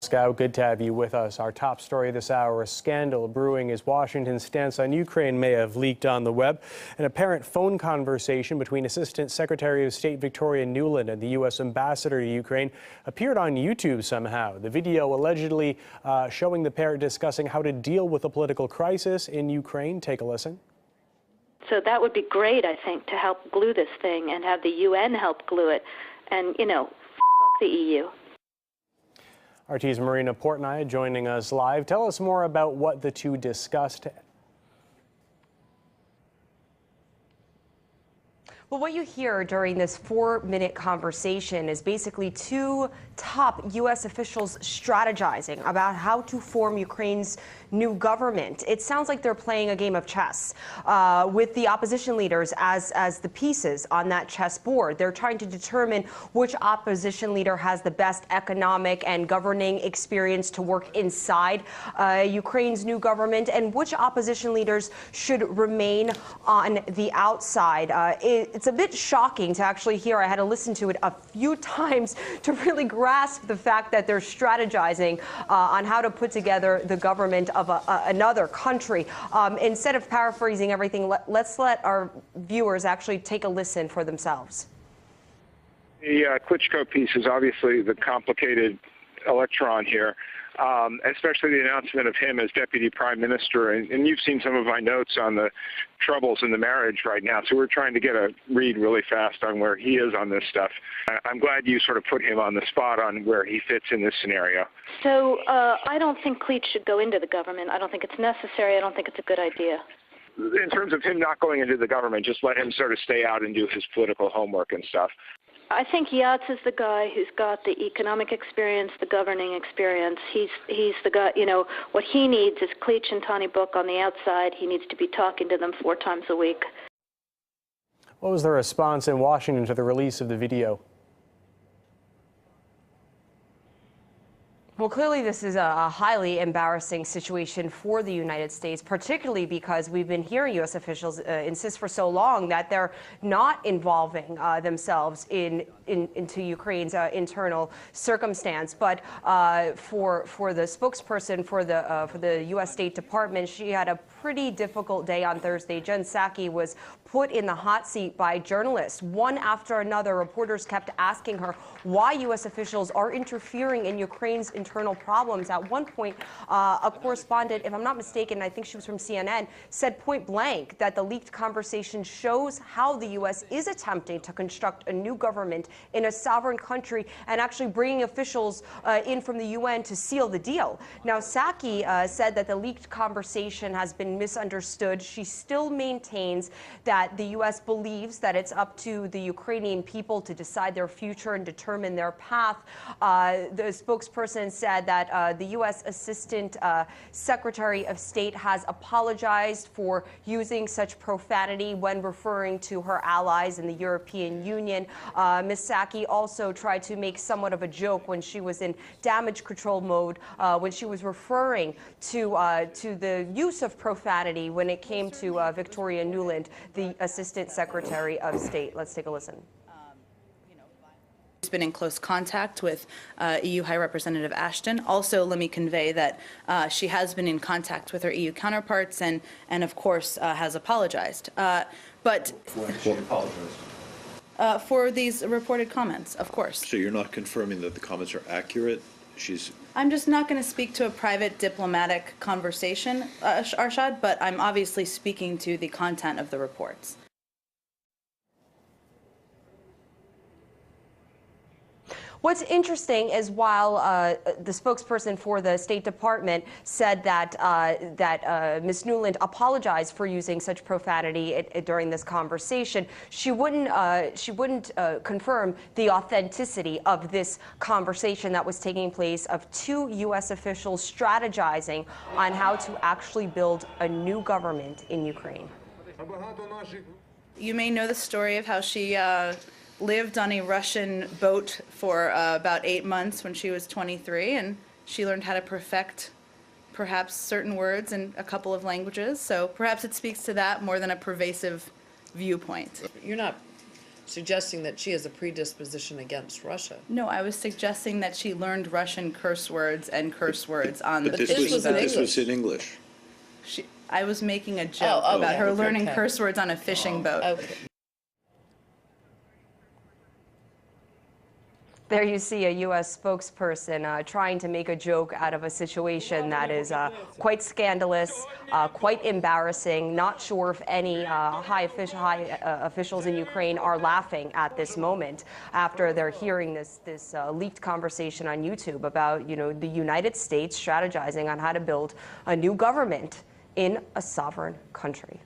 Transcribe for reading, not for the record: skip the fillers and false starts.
Scout, good to have you with us. Our top story this hour, a scandal brewing as Washington's stance on Ukraine may have leaked on the web. An apparent phone conversation between Assistant Secretary of State Victoria Nuland and the U.S. Ambassador to Ukraine appeared on YouTube somehow. The video allegedly showing the pair discussing how to deal with the political crisis in Ukraine. Take a listen. So that would be great, I think, to help glue this thing and have the UN help glue it. And, you know, fuck the EU. RT's Marina Portnoy joining us live. Tell us more about what the two discussed. Well, what you hear during this 4-minute conversation is basically two top U.S. officials strategizing about how to form Ukraine's new government. It sounds like they're playing a game of chess with the opposition leaders as the pieces on that chessboard. They're trying to determine which opposition leader has the best economic and governing experience to work inside Ukraine's new government, and which opposition leaders should remain on the outside. It's a bit shocking to actually hear. I had to listen to it a few times to really grasp the fact that they're strategizing on how to put together the government of another country. Instead of paraphrasing everything, let's let our viewers actually take a listen for themselves. The Klitschko piece is obviously the complicated electron here. Especially the announcement of him as Deputy Prime Minister. And you've seen some of my notes on the troubles in the marriage right now. So we're trying to get a read really fast on where he is on this stuff. I'm glad you sort of put him on the spot on where he fits in this scenario. So I don't think Klitsch should go into the government. I don't think it's necessary. I don't think it's a good idea. In terms of him not going into the government, just let him sort of stay out and do his political homework and stuff. I think Yats is the guy who's got the economic experience, the governing experience. He's the guy, you know, what he needs is Klitsch and Tony Book on the outside. He needs to be talking to them 4 times a week. What was the response in Washington to the release of the video? Well, clearly this is a highly embarrassing situation for the United States, particularly because we've been hearing U.S. officials insist for so long that they're not involving themselves into Ukraine's internal circumstance. But for the spokesperson for the U.S. State Department, she had a pretty difficult day on Thursday. Jen Psaki was put in the hot seat by journalists. One after another, reporters kept asking her why U.S. officials are interfering in Ukraine's internal problems. At one point, a correspondent, if I'm not mistaken, I think she was from CNN, said point blank that the leaked conversation shows how the U.S. is attempting to construct a new government in a sovereign country and actually bringing officials in from the UN to seal the deal. Now, Psaki said that the leaked conversation has been misunderstood. She still maintains that the U.S. believes that it's up to the Ukrainian people to decide their future and determine their path. The spokesperson said that the U.S. Assistant Secretary of State has apologized for using such profanity when referring to her allies in the European Union. Ms. Psaki also tried to make somewhat of a joke when she was in damage control mode, when she was referring to the use of profanity when it came to Victoria Nuland, the Assistant Secretary of State. Let's take a listen. Been in close contact with EU High Representative Ashton. Also, let me convey that she has been in contact with her EU counterparts and of course, has apologized. But she apologized? For these reported comments, of course. So you're not confirming that the comments are accurate? I'm just not going to speak to a private diplomatic conversation, Arshad, but I'm obviously speaking to the content of the reports. What's interesting is while the spokesperson for the State Department said that Ms. Nuland apologized for using such profanity during this conversation, she wouldn't confirm the authenticity of this conversation that was taking place of 2 U.S. officials strategizing on how to actually build a new government in Ukraine. You may know the story of how she lived on a Russian boat for about 8 months when she was 23, and she learned how to perfect perhaps certain words in a couple of languages. So perhaps it speaks to that more than a pervasive viewpoint. You're not suggesting that she has a predisposition against Russia. No, I was suggesting that she learned Russian curse words and curse words on the But fishing was boat. this was in English. I was making a joke Oh, about okay, her okay, learning okay. curse words on a fishing boat. Okay. There you see a U.S. spokesperson trying to make a joke out of a situation that is quite scandalous, quite embarrassing. Not sure if any high officials in Ukraine are laughing at this moment after they're hearing this leaked conversation on YouTube about, the United States strategizing on how to build a new government in a sovereign country.